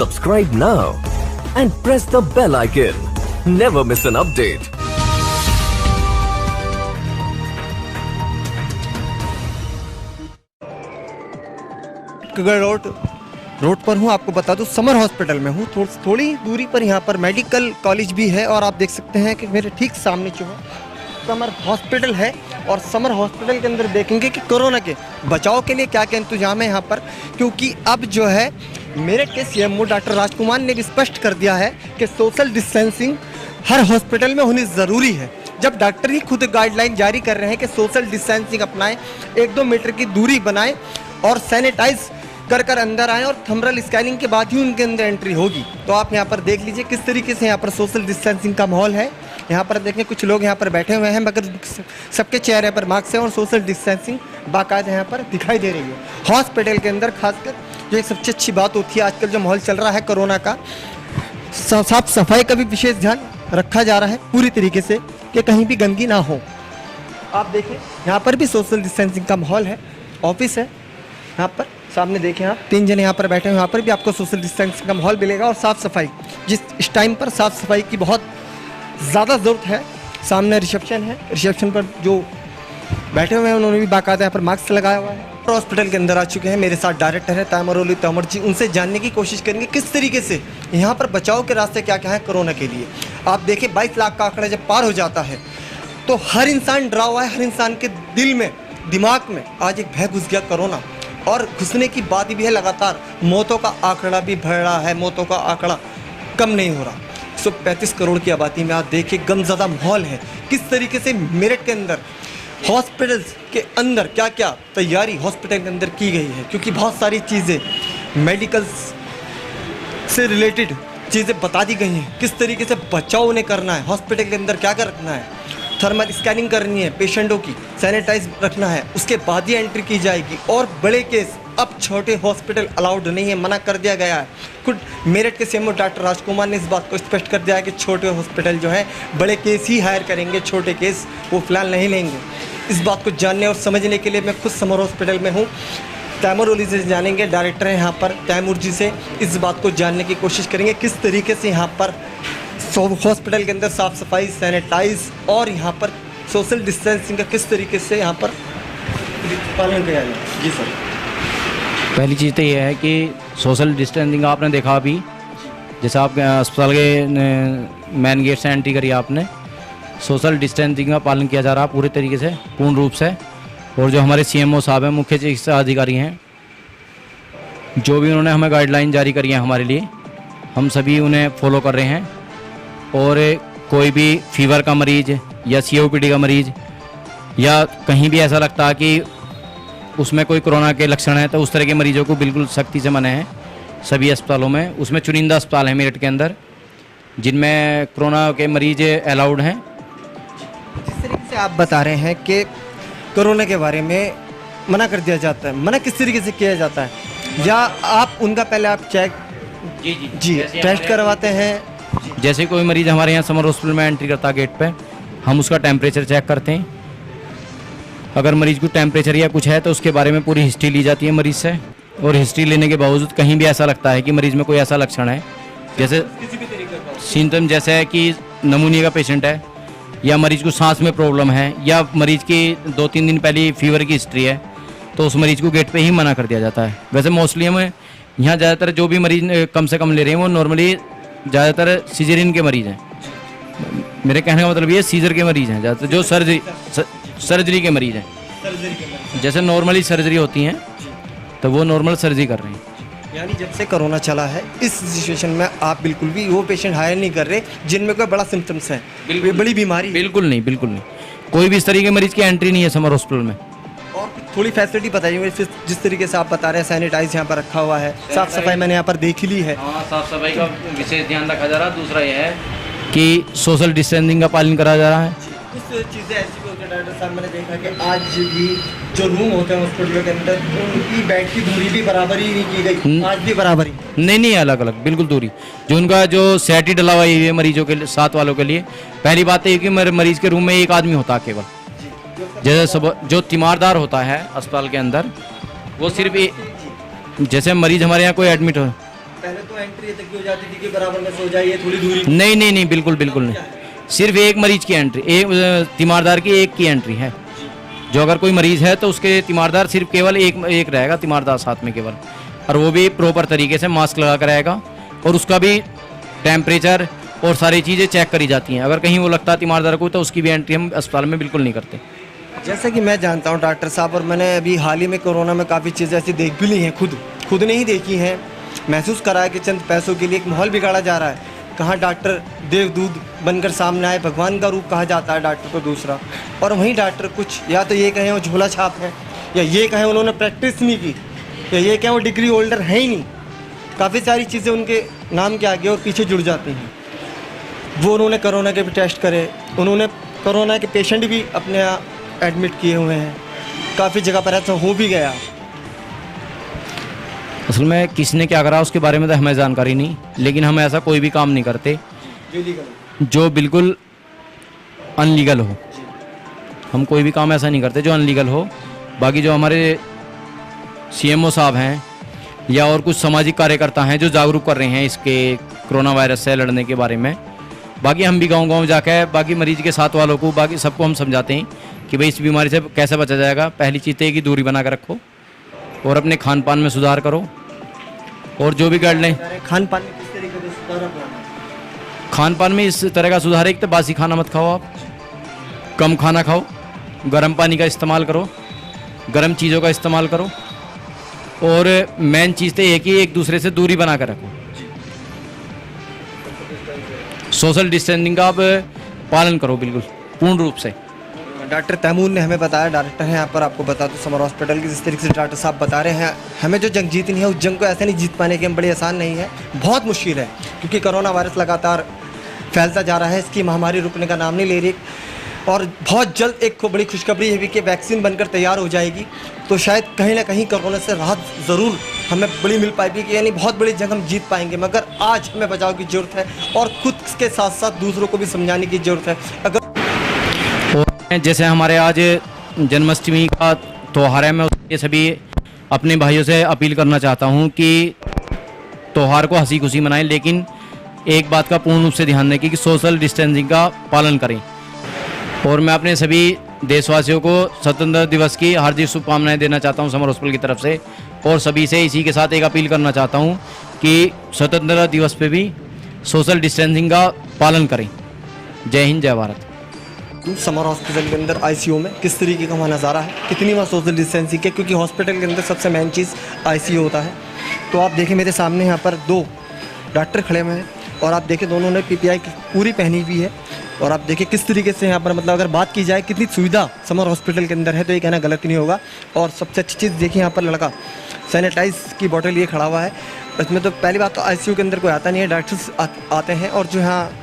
Subscribe now and press the bell icon. Never miss an update. Road पर हूँ, आपको बता दूं समर हॉस्पिटल में हूँ। थोड़ी दूरी पर यहाँ पर मेडिकल कॉलेज भी है और आप देख सकते हैं कि मेरे ठीक सामने जो है समर हॉस्पिटल है। और समर हॉस्पिटल के अंदर देखेंगे कि कोरोना के बचाव के लिए क्या क्या इंतजाम है यहाँ पर, क्योंकि अब जो है मेरठ के सीएमओ डॉक्टर राजकुमार ने भी स्पष्ट कर दिया है कि सोशल डिस्टेंसिंग हर हॉस्पिटल में होनी ज़रूरी है। जब डॉक्टर ही खुद गाइडलाइन जारी कर रहे हैं कि सोशल डिस्टेंसिंग अपनाएं, 1-2 मीटर की दूरी बनाएं और सैनिटाइज कर अंदर आएँ और थर्मल स्कैनिंग के बाद ही उनके अंदर एंट्री होगी। तो आप यहाँ पर देख लीजिए किस तरीके से यहाँ पर सोशल डिस्टेंसिंग का माहौल है। यहाँ पर देखें कुछ लोग यहाँ पर बैठे हुए हैं, मगर सबके चेहरे पर मास्क है और सोशल डिस्टेंसिंग बाकायदा यहाँ पर दिखाई दे रही है। हॉस्पिटल के अंदर खासकर जो एक सबसे अच्छी बात होती है, आजकल जो माहौल चल रहा है कोरोना का, साफ सफाई का भी विशेष ध्यान रखा जा रहा है पूरी तरीके से कि कहीं भी गंदगी ना हो। आप देखें यहाँ पर भी सोशल डिस्टेंसिंग का माहौल है। ऑफिस है यहाँ पर, सामने देखें आप 3 जने यहाँ पर बैठे हैं। यहाँ पर भी आपको सोशल डिस्टेंसिंग का माहौल मिलेगा और साफ़ सफाई, इस टाइम पर साफ़ सफाई की बहुत ज़्यादा ज़रूरत है। सामने रिसेप्शन है, रिसेप्शन पर जो बैठे हुए हैं उन्होंने भी बाकायदा यहाँ पर मास्क लगाया हुआ है। हॉस्पिटल के अंदर आ चुके हैं, मेरे साथ डायरेक्टर है तैमूर तोमर जी, उनसे जानने की कोशिश करेंगे किस तरीके से यहाँ पर बचाव के रास्ते क्या क्या हैं कोरोना के लिए। आप देखिए 22 लाख का आंकड़ा जब पार हो जाता है तो हर इंसान डरा हुआ है, हर इंसान के दिल में दिमाग में आज एक भय घुस गया कोरोना, और घुसने की बात भी है। लगातार मौतों का आंकड़ा भी बढ़ रहा है, मौतों का आंकड़ा कम नहीं हो रहा। 135 करोड़ की आबादी में आप देखिए गमज़दा माहौल है। किस तरीके से मेरठ के अंदर हॉस्पिटल्स के अंदर क्या क्या तैयारी हॉस्पिटल के अंदर की गई है, क्योंकि बहुत सारी चीज़ें मेडिकल से रिलेटेड चीज़ें बता दी गई हैं। किस तरीके से बचाव उन्हें करना है, हॉस्पिटल के अंदर क्या क्या रखना है, थर्मल स्कैनिंग करनी है पेशेंटों की, सैनिटाइज रखना है, उसके बाद ही एंट्री की जाएगी। और बड़े केस अब छोटे हॉस्पिटल अलाउड नहीं है, मना कर दिया गया है। खुद मेरठ के सीएमओ डॉक्टर राजकुमार ने इस बात को स्पष्ट कर दिया है कि छोटे हॉस्पिटल जो हैं बड़े केस ही हायर करेंगे, छोटे केस वो फिलहाल नहीं लेंगे। इस बात को जानने और समझने के लिए मैं खुद समर हॉस्पिटल में हूँ। तैमूर जी से जानेंगे, डायरेक्टर हैं यहाँ पर, तैमूर जी से इस बात को जानने की कोशिश करेंगे किस तरीके से यहाँ पर हॉस्पिटल के अंदर साफ़ सफाई, सैनिटाइज और यहाँ पर सोशल डिस्टेंसिंग का किस तरीके से यहाँ पर पालन किया जाए। जी सर, पहली चीज़ तो ये है कि सोशल डिस्टेंसिंग आपने देखा अभी, जैसे आप अस्पताल के मेन गेट से एंट्री करी आपने, सोशल डिस्टेंसिंग का पालन किया जा रहा है पूरे तरीके से, पूर्ण रूप से। और जो हमारे सीएमओ साहब हैं, मुख्य चिकित्सा अधिकारी हैं, जो भी उन्होंने हमें गाइडलाइन जारी करी है हमारे लिए, हम सभी उन्हें फॉलो कर रहे हैं। और कोई भी फीवर का मरीज़ या COPD का मरीज़ या कहीं भी ऐसा लगता है कि उसमें कोई कोरोना के लक्षण है, तो उस तरह के मरीजों को बिल्कुल सख्ती से मना है सभी अस्पतालों में। उसमें चुनिंदा अस्पताल हैं मेरठ के अंदर जिनमें कोरोना के मरीज अलाउड हैं। जिस तरीके से आप बता रहे हैं कि कोरोना के बारे में मना कर दिया जाता है, मना किस तरीके से किया जाता है, या आप उनका पहले आप चेक जी टेस्ट करवाते हैं? जैसे कोई मरीज़ हमारे यहाँ समर हॉस्पिटल में एंट्री करता है गेट पे, हम उसका टेम्परेचर चेक करते हैं। अगर मरीज़ को टेम्परेचर या कुछ है तो उसके बारे में पूरी हिस्ट्री ली जाती है मरीज़ से, और हिस्ट्री लेने के बावजूद कहीं भी ऐसा लगता है कि मरीज़ में कोई ऐसा लक्षण है, जैसे सिम्टम जैसे है कि नमूनिया का पेशेंट है, या मरीज़ को सांस में प्रॉब्लम है, या मरीज़ की 2-3 दिन पहले फीवर की हिस्ट्री है, तो उस मरीज़ को गेट पे ही मना कर दिया जाता है। वैसे मोस्टली हमें यहाँ ज़्यादातर जो भी मरीज़ कम से कम ले रहे हैं वो नॉर्मली ज़्यादातर सीजरिन के मरीज़ हैं। मेरे कहने का मतलब ये सीजर के मरीज़ हैं ज़्यादातर, जो सर्जरी के मरीज़ हैं। जैसे नॉर्मली सर्जरी होती हैं तो वो नॉर्मल सर्जरी कर रहे हैं। यानी जब से कोरोना चला है इस सिचुएशन में आप बिल्कुल भी वो पेशेंट हायर नहीं कर रहे जिनमें कोई बड़ा सिम्टम्स है, बड़ी बीमारी? बिल्कुल नहीं, कोई भी इस तरीके के मरीज़ की एंट्री नहीं है समर हॉस्पिटल में। और थोड़ी फैसिलिटी बताइए, जिस तरीके से आप बता रहे हैं सैनिटाइज यहाँ पर रखा हुआ है, साफ़ सफाई मैंने यहाँ पर देख ली है। हाँ, साफ़ सफाई का विशेष ध्यान रखा जा रहा है। दूसरा यह है कि सोशल डिस्टेंसिंग का पालन करा जा रहा है। कुछ चीज़ें ऐसी भी होती हैं डॉक्टर साहब, मैंने देखा कि आज भी जो रूम होते हैं हॉस्पिटल के अंदर उनकी बेड की दूरी भी बराबर ही नहीं की गई, आज भी बराबर ही नहीं, अलग अलग बिल्कुल दूरी। जो उनका जो सेट ही डला हुआ है मरीजों के साथ वालों के लिए, पहली बात है कि मरीज के रूम में एक आदमी होता है केवल। जैसे जो तीमारदार होता है अस्पताल के अंदर, वो सिर्फ जैसे मरीज हमारे यहाँ कोई एडमिट हो, पहले तो एंट्री तक की हो जाती थी कि बराबर में सो जाइए, थोड़ी दूरी। नहीं नहीं नहीं, बिल्कुल बिल्कुल नहीं। सिर्फ एक मरीज की एंट्री, एक तीमारदार की एक की एंट्री है। जो अगर कोई मरीज है तो उसके तीमारदार सिर्फ केवल एक रहेगा, तीमारदार साथ में केवल, और वो भी प्रॉपर तरीके से मास्क लगा कर रहेगा, और उसका भी टेम्परेचर और सारी चीज़ें चेक करी जाती हैं। अगर कहीं वो लगता है तीमारदार को तो उसकी भी एंट्री हम अस्पताल में बिल्कुल नहीं करते। जैसा कि मैं जानता हूँ डॉक्टर साहब, और मैंने अभी हाल ही में कोरोना में काफ़ी चीज़ें ऐसी देख भी ली हैं, खुद ने ही देखी हैं, महसूस करा है कि चंद पैसों के लिए एक माहौल बिगाड़ा जा रहा है। कहाँ डॉक्टर देवदूत बनकर सामने आए, भगवान का रूप कहा जाता है डॉक्टर को दूसरा, और वहीं डॉक्टर कुछ या तो ये कहें वो झोला छाप है, या ये कहें उन्होंने प्रैक्टिस नहीं की, या ये कहें वो डिग्री होल्डर है ही नहीं। काफ़ी सारी चीज़ें उनके नाम के आगे और पीछे जुड़ जाती हैं। वो उन्होंने कोरोना के भी टेस्ट करे, उन्होंने कोरोना के पेशेंट भी अपने यहाँ एडमिट किए हुए हैं, काफ़ी जगह पर ऐसा हो भी गया। असल में किसने क्या करा उसके बारे में तो हमें जानकारी नहीं, लेकिन हम ऐसा कोई भी काम नहीं करते जो बिल्कुल अनलीगल हो। हम कोई भी काम ऐसा नहीं करते जो अनलीगल हो। बाकी जो हमारे CMO साहब हैं या और कुछ सामाजिक कार्यकर्ता हैं जो जागरूक कर रहे हैं इसके कोरोना वायरस से लड़ने के बारे में, बाकी हम भी गांव-गांव जाकर बाकी मरीज के साथ वालों को, बाकी सबको हम समझाते हैं कि भाई इस बीमारी से कैसे बचा जाएगा। पहली चीज़ तो है कि दूरी बना कर रखो और अपने खान पान में सुधार करो, और जो भी गाइडलाइन खान पान में किस तरीके से सुधार अपनाना? खान पान में इस तरह का सुधार है कि तो बासी खाना मत खाओ, आप कम खाना खाओ, गर्म पानी का इस्तेमाल करो, गर्म चीज़ों का इस्तेमाल करो, और मेन चीज़ तो ये कि एक दूसरे से दूरी बना कर रखो। सोशल डिस्टेंसिंग का आप पालन करो बिल्कुल पूर्ण रूप से। डॉक्टर तैमूर ने हमें बताया, डायरेक्टर हैं यहाँ पर, आपको बता दूं समर हॉस्पिटल की, जिस तरीके से डॉक्टर साहब बता रहे हैं, हमें जो जंग जीतनी है उस जंग को ऐसे नहीं जीत पाने की हम बड़ी आसान नहीं है, बहुत मुश्किल है, क्योंकि कोरोना वायरस लगातार फैलता जा रहा है, इसकी महामारी रुकने का नाम नहीं ले रही, और बहुत जल्द एक बड़ी खुशखबरी है भी कि वैक्सीन बनकर तैयार हो जाएगी, तो शायद कहीं ना कहीं कोरोना से राहत ज़रूर हमें बड़ी मिल पाएगी, कि यानी बहुत बड़ी जंग हम जीत पाएंगे। मगर आज हमें बचाव की ज़रूरत है और खुद के साथ साथ दूसरों को भी समझाने की ज़रूरत है। अगर जैसे हमारे आज जन्माष्टमी का त्यौहार है, मैं उसके सभी अपने भाइयों से अपील करना चाहता हूं कि त्यौहार को हंसी खुशी मनाएं, लेकिन एक बात का पूर्ण रूप से ध्यान रखें कि सोशल डिस्टेंसिंग का पालन करें। और मैं अपने सभी देशवासियों को स्वतंत्रता दिवस की हार्दिक शुभकामनाएं देना चाहता हूं समर हॉस्पिटल की तरफ से, और सभी से इसी के साथ एक अपील करना चाहता हूं कि स्वतंत्रता दिवस पे भी सोशल डिस्टेंसिंग का पालन करें। जय हिंद, जय भारत। समर हॉस्पिटल के अंदर ICU में किस तरीके का वहाँ नज़ारा है, कितनी वहाँ सोशल डिस्टेंसिंग है, क्योंकि हॉस्पिटल के अंदर सबसे मेन चीज़ ICU होता है। तो आप देखें मेरे सामने यहाँ पर 2 डॉक्टर खड़े हुए हैं, और आप देखें दोनों ने PPI की पूरी पहनी हुई है, और आप देखिए किस तरीके से यहाँ पर, मतलब अगर बात की जाए कितनी सुविधा समर हॉस्पिटल के अंदर है तो ये कहना गलत नहीं होगा। और सबसे अच्छी चीज़ देखिए यहाँ पर लड़का सैनिटाइज की बोतल ये खड़ा हुआ है, इसमें तो पहली बात तो ICU के अंदर कोई आता नहीं है, डॉक्टर्स आते हैं, और जो यहाँ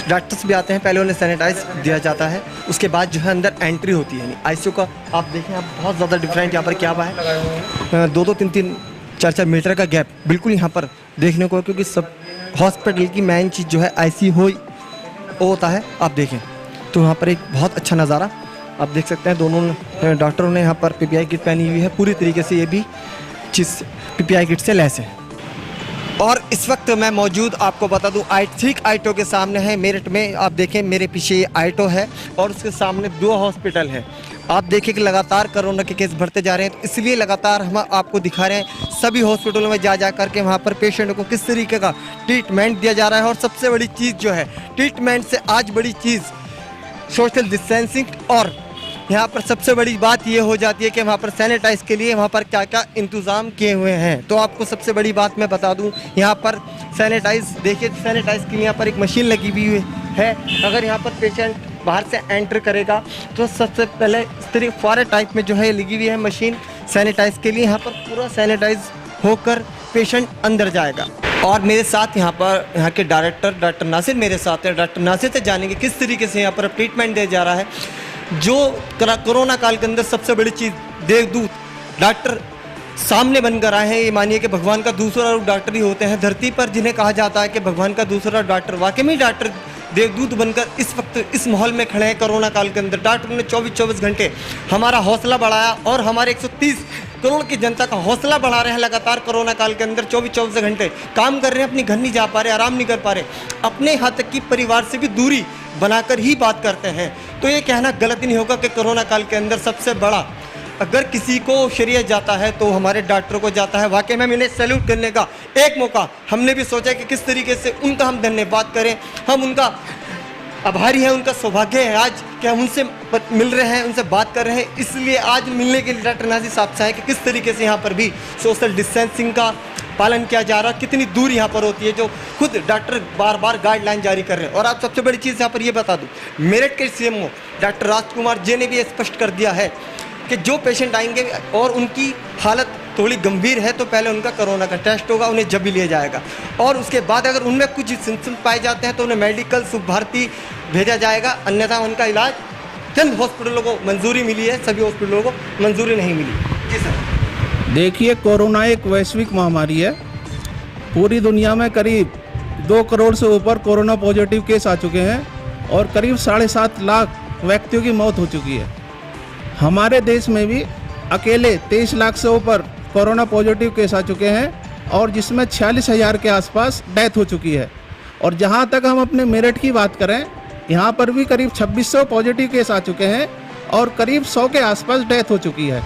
डॉक्टर्स भी आते हैं, पहले उन्हें सैनिटाइज दिया जाता है, उसके बाद जो है अंदर एंट्री होती है। ICU का आप देखें, आप बहुत ज़्यादा डिफरेंट यहाँ पर क्या हुआ है, 2-2, 3-3, 4-4 मीटर का गैप बिल्कुल यहाँ पर देखने को है, क्योंकि सब हॉस्पिटल की मेन चीज़ जो है ICU वो होता है। आप देखें तो यहाँ पर एक बहुत अच्छा नज़ारा आप देख सकते हैं, दोनों डॉक्टरों ने यहाँ पर PPI किट पहनी हुई है, पूरी तरीके से ये भी चीज़ PPI किट से लैस है। और इस वक्त मैं मौजूद, आपको बता दूं, आइटो के सामने है मेरठ में। आप देखें मेरे पीछे ये आइटो है और उसके सामने 2 हॉस्पिटल है। आप देखिए कि लगातार कोरोना के केस बढ़ते जा रहे हैं, तो इसलिए लगातार हम आपको दिखा रहे हैं सभी हॉस्पिटलों में जा करके वहाँ पर पेशेंट को किस तरीके का ट्रीटमेंट दिया जा रहा है। और सबसे बड़ी चीज़ जो है, ट्रीटमेंट से आज बड़ी चीज़ सोशल डिस्टेंसिंग, और यहाँ पर सबसे बड़ी बात ये हो जाती है कि वहाँ पर सैनिटाइज के लिए वहाँ पर क्या क्या इंतज़ाम किए हुए हैं। तो आपको सबसे बड़ी बात मैं बता दूँ, यहाँ पर सैनिटाइज, देखिए सैनिटाइज के लिए यहाँ पर एक मशीन लगी हुई है। अगर यहाँ पर पेशेंट बाहर से एंटर करेगा तो सबसे पहले इस तरीके फुहारे टाइप में जो है लगी हुई है मशीन सैनिटाइज के लिए, यहाँ पर पूरा सैनिटाइज होकर पेशेंट अंदर जाएगा। और मेरे साथ यहाँ के डायरेक्टर डॉक्टर नासिर मेरे साथ हैं। डॉक्टर नासिर से जानेंगे किस तरीके से यहाँ पर ट्रीटमेंट दिया जा रहा है। जो कोरोना काल के अंदर सबसे बड़ी चीज़, देवदूत डॉक्टर सामने बनकर आए हैं। ये मानिए कि भगवान का दूसरा रूप डॉक्टर ही होते हैं धरती पर, जिन्हें कहा जाता है कि भगवान का दूसरा डॉक्टर। वाकई में डॉक्टर देवदूत बनकर इस वक्त इस माहौल में खड़े हैं कोरोना काल के अंदर। डॉक्टर ने 24-24 घंटे हमारा हौसला बढ़ाया और हमारे 130 करोड़ की जनता का हौसला बढ़ा रहे हैं लगातार कोरोना काल के अंदर 24 घंटे काम कर रहे हैं, अपनी घर नहीं जा पा रहे, आराम नहीं कर पा रहे, अपने यहाँ तक कि परिवार से भी दूरी बनाकर ही बात करते हैं। तो ये कहना गलत नहीं होगा कि कोरोना काल के अंदर सबसे बड़ा अगर किसी को शरीयत जाता है तो हमारे डॉक्टरों को जाता है। वाकई में इन्हें सैल्यूट करने का एक मौका हमने भी सोचा कि किस तरीके से उनका हम धन्यवाद करें, हम उनका आभारी हैं, उनका सौभाग्य है आज कि हम उनसे मिल रहे हैं, उनसे बात कर रहे हैं। इसलिए आज मिलने के लिए डॉक्टर नाज़िर साहब से है कि किस तरीके से यहाँ पर भी सोशल डिस्टेंसिंग का पालन किया जा रहा है, कितनी दूर यहाँ पर होती है, जो खुद डॉक्टर बार बार गाइडलाइन जारी कर रहे हैं। और आप सबसे बड़ी चीज़ यहाँ पर ये बता दूँ, मेरठ के CMO डॉक्टर राजकुमार जी ने भी स्पष्ट कर दिया है कि जो पेशेंट आएंगे और उनकी हालत थोड़ी गंभीर है तो पहले उनका कोरोना का टेस्ट होगा, उन्हें जब भी लिया जाएगा, और उसके बाद अगर उनमें कुछ सिम्टम्स पाए जाते हैं तो उन्हें मेडिकल शुभ भारती भेजा जाएगा, अन्यथा उनका इलाज चंद हॉस्पिटलों को मंजूरी मिली है, सभी हॉस्पिटलों को मंजूरी नहीं मिली। जी सर। देखिए, कोरोना एक वैश्विक महामारी है। पूरी दुनिया में करीब 2 करोड़ से ऊपर कोरोना पॉजिटिव केस आ चुके हैं और करीब 7.5 लाख व्यक्तियों की मौत हो चुकी है। हमारे देश में भी अकेले 23 लाख से ऊपर कोरोना पॉजिटिव केस आ चुके हैं और जिसमें 46,000 के आसपास डेथ हो चुकी है। और जहां तक हम अपने मेरठ की बात करें, यहां पर भी करीब 2600 पॉजिटिव केस आ चुके हैं और करीब 100 के आसपास डेथ हो चुकी है।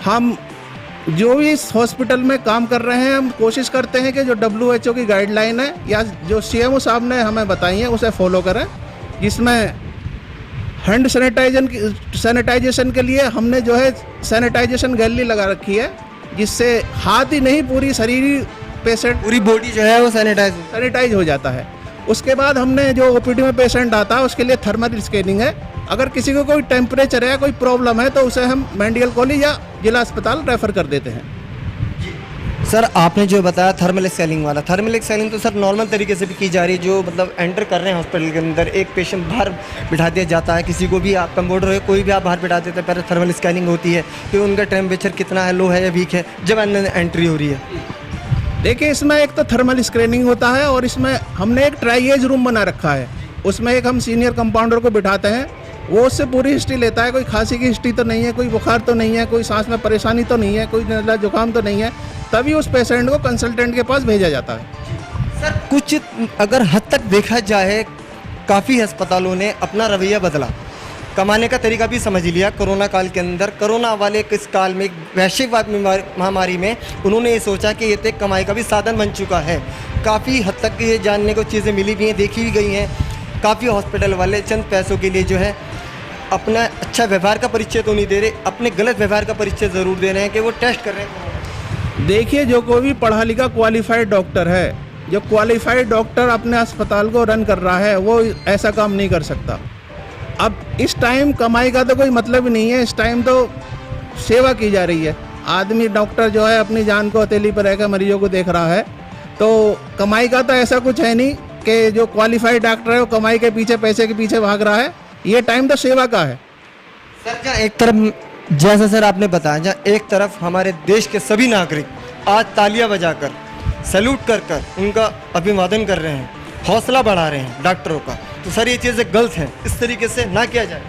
हम जो भी इस हॉस्पिटल में काम कर रहे हैं, हम कोशिश करते हैं कि जो WHO की गाइडलाइन है या जो CMO साहब ने हमें बताई है उसे फॉलो करें, जिसमें हैंड सैनिटाइजेशन के लिए हमने जो है सैनिटाइजेशन गैलरी लगा रखी है, जिससे हाथ ही नहीं पूरी शरीर ही पेशेंट पूरी बॉडी जो है वो सैनिटाइज हो जाता है। उसके बाद हमने जो OPD में पेशेंट आता है उसके लिए थर्मल स्कैनिंग है। अगर किसी को कोई टेम्परेचर है, कोई प्रॉब्लम है तो उसे हम मेडिकल कॉलेज या जिला अस्पताल रेफर कर देते हैं। सर, आपने जो बताया थर्मल स्कैनिंग वाला, थर्मल स्कैनिंग तो सर नॉर्मल तरीके से भी की जा रही है, जो मतलब एंटर कर रहे हैं हॉस्पिटल के अंदर, एक पेशेंट बाहर बिठा दिया जाता है, किसी को भी आप कंपाउंडर है कोई भी आप बाहर बिठा देते हैं, पहले थर्मल स्कैनिंग होती है कि उनका टेम्परेचर कितना है, लो है या वीक है, जब अंदर एंट्री हो रही है। देखिए, इसमें एक तो थर्मल स्क्रीनिंग होता है और इसमें हमने एक ट्राइएज रूम बना रखा है। उसमें एक हम सीनियर कंपाउंडर को बिठाते हैं, वो उससे पूरी हिस्ट्री लेता है, कोई खांसी की हिस्ट्री तो नहीं है, कोई बुखार तो नहीं है, कोई सांस में परेशानी तो नहीं है, कोई नज़ला जुकाम तो नहीं है, तभी उस पेशेंट को कंसल्टेंट के पास भेजा जाता है। सर, कुछ अगर हद तक देखा जाए, काफ़ी अस्पतालों ने अपना रवैया बदला, कमाने का तरीका भी समझ लिया कोरोना काल के अंदर। कोरोना वाले किस काल में, वैश्विक महामारी में उन्होंने ये सोचा कि ये तो एक कमाई का भी साधन बन चुका है। काफ़ी हद तक ये जानने को चीज़ें मिली भी हैं, देखी भी गई हैं। काफ़ी हॉस्पिटल वाले चंद पैसों के लिए जो है अपना अच्छा व्यवहार का परिचय तो नहीं दे रहे, अपने गलत व्यवहार का परिचय ज़रूर दे रहे हैं कि वो टेस्ट कर रहे हैं। देखिए, जो कोई भी पढ़ा लिखा क्वालिफाइड डॉक्टर है, जो क्वालिफाइड डॉक्टर अपने अस्पताल को रन कर रहा है, वो ऐसा काम नहीं कर सकता। अब इस टाइम कमाई का तो कोई मतलब ही नहीं है, इस टाइम तो सेवा की जा रही है। आदमी डॉक्टर जो है अपनी जान को हथेली पर रहकर मरीजों को देख रहा है, तो कमाई का तो ऐसा कुछ है नहीं कि जो क्वालिफाइड डॉक्टर है वो कमाई के पीछे, पैसे के पीछे भाग रहा है। ये टाइम तो सेवा का है। सर, जहाँ एक तरफ, जैसा सर आपने बताया, जहाँ एक तरफ हमारे देश के सभी नागरिक आज तालियां बजाकर, सैल्यूट कर कर उनका अभिवादन कर रहे हैं, हौसला बढ़ा रहे हैं डॉक्टरों का, तो सर ये चीज़ें गलत हैं, इस तरीके से ना किया जाए।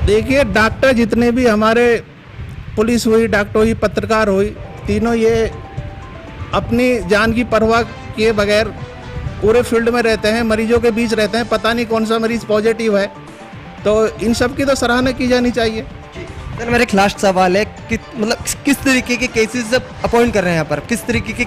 देखिए, डॉक्टर जितने भी हमारे, पुलिस हुई, डॉक्टर हुई, पत्रकार हुई, तीनों ये अपनी जान की परवाह किए बगैर पूरे फील्ड में रहते हैं, मरीजों के बीच रहते हैं। पता नहीं कौन सा मरीज पॉजिटिव है, तो इन सब की तो सराहना की जानी चाहिए। सर, मेरा एक लास्ट सवाल है कि मतलब किस तरीके के केसेस अपॉइंट कर रहे हैं यहाँ पर, किस तरीके के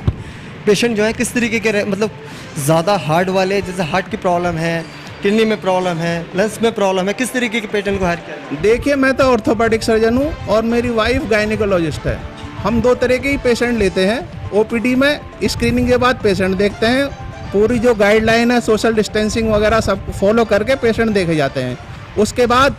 पेशेंट जो है, किस तरीके के, मतलब ज़्यादा हार्ट वाले, जैसे हार्ट की प्रॉब्लम है, किडनी में प्रॉब्लम है, लंग्स में प्रॉब्लम है, किस तरीके के पेशेंट को हायर किया? देखिए, मैं तो ऑर्थोपेडिक सर्जन हूँ और मेरी वाइफ गायनिकोलॉजिस्ट है। हम 2 तरह के ही पेशेंट लेते हैं। OPD में स्क्रीनिंग के बाद पेशेंट देखते हैं, पूरी जो गाइडलाइन है, सोशल डिस्टेंसिंग वगैरह सब फॉलो करके पेशेंट देखे जाते हैं। उसके बाद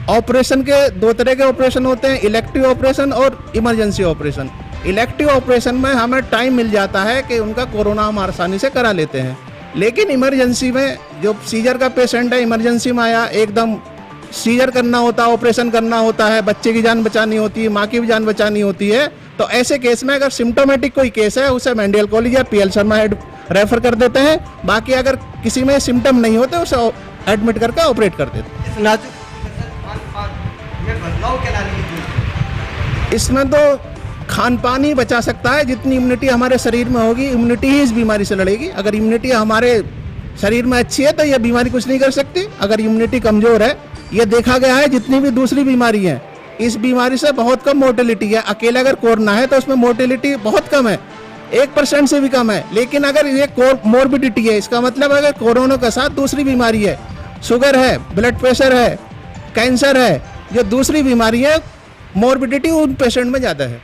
ऑपरेशन के 2 तरह के ऑपरेशन होते हैं, इलेक्टिव ऑपरेशन और इमरजेंसी ऑपरेशन। इलेक्टिव ऑपरेशन में हमें टाइम मिल जाता है कि उनका कोरोना हम आसानी से करा लेते हैं, लेकिन इमरजेंसी में जो सीजर का पेशेंट है, इमरजेंसी में आया, एकदम सीजर करना होता है, ऑपरेशन करना होता है, बच्चे की जान बचानी होती है, माँ की भी जान बचानी होती है, तो ऐसे केस में अगर सिम्टोमेटिक कोई केस है उसे मेडिकल कॉलेज या PL शर्मा हेड रेफर कर देते हैं। बाकी अगर किसी में सिम्टम नहीं होते उसे एडमिट करके ऑपरेट कर देते हैं। बदलाव के लाने की इसमें तो खान पान ही बचा सकता है। जितनी इम्यूनिटी हमारे शरीर में होगी, इम्यूनिटी ही इस बीमारी से लड़ेगी। अगर इम्यूनिटी हमारे शरीर में अच्छी है तो यह बीमारी कुछ नहीं कर सकती। अगर इम्यूनिटी कमज़ोर है, ये देखा गया है जितनी भी दूसरी बीमारी हैं, इस बीमारी से बहुत कम मोर्टेलिटी है। अकेले अगर कोरोना है तो उसमें मोर्टेलिटी बहुत कम है, 1% से भी कम है। लेकिन अगर ये मोर्बिडिटी है, इसका मतलब अगर कोरोना के साथ दूसरी बीमारी है, शुगर है, ब्लड प्रेशर है, कैंसर है, जो दूसरी बीमारी है, मोर्बिडिटी उन पेशेंट में ज़्यादा है।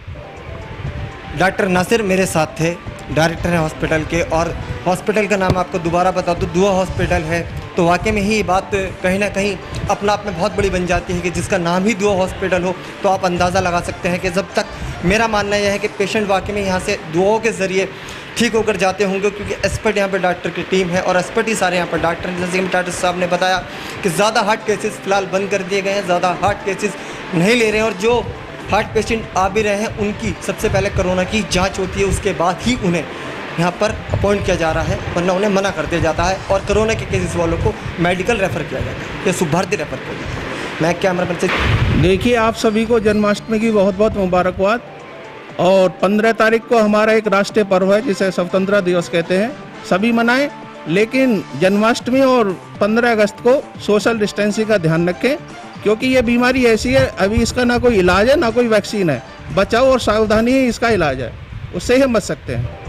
डॉक्टर नासिर मेरे साथ थे, डायरेक्टर हैं हॉस्पिटल के, और हॉस्पिटल का नाम आपको दोबारा बता दूं, दुआ हॉस्पिटल है। तो वाकई में ही बात कहीं ना कहीं अपना आप में बहुत बड़ी बन जाती है कि जिसका नाम ही दुआ हॉस्पिटल हो, तो आप अंदाज़ा लगा सकते हैं कि जब तक, मेरा मानना यह है कि पेशेंट वाकई में यहाँ से दुआओं के ज़रिए ठीक होकर जाते होंगे, क्योंकि एक्सपर्ट यहाँ पर डॉक्टर की टीम है और एक्सपर्ट ही सारे यहाँ पर डॉक्टर हैं। जैसे कि डॉक्टर साहब ने बताया कि ज़्यादा हार्ट केसेस फ़िलहाल बंद कर दिए गए हैं, ज़्यादा हार्ट केसेस नहीं ले रहे हैं, और जो हार्ट पेशेंट आ भी रहे हैं उनकी सबसे पहले कोरोना की जांच होती है, उसके बाद ही उन्हें यहाँ पर अपॉइंट किया जा रहा है, वरना उन्हें मना कर दिया जाता है और कोरोना के केसेस वालों को मेडिकल रेफ़र किया जाता है या सुभारती रेफ़र किया जाता है। मैं कैमरामैन से देखिए, आप सभी को जन्माष्टमी की बहुत बहुत मुबारकबाद। और 15 तारीख को हमारा एक राष्ट्रीय पर्व है जिसे स्वतंत्रता दिवस कहते हैं, सभी मनाएं। लेकिन जन्माष्टमी और 15 अगस्त को सोशल डिस्टेंसिंग का ध्यान रखें, क्योंकि ये बीमारी ऐसी है, अभी इसका ना कोई इलाज है ना कोई वैक्सीन है। बचाव और सावधानी ही इसका इलाज है, उससे ही हम बच सकते हैं।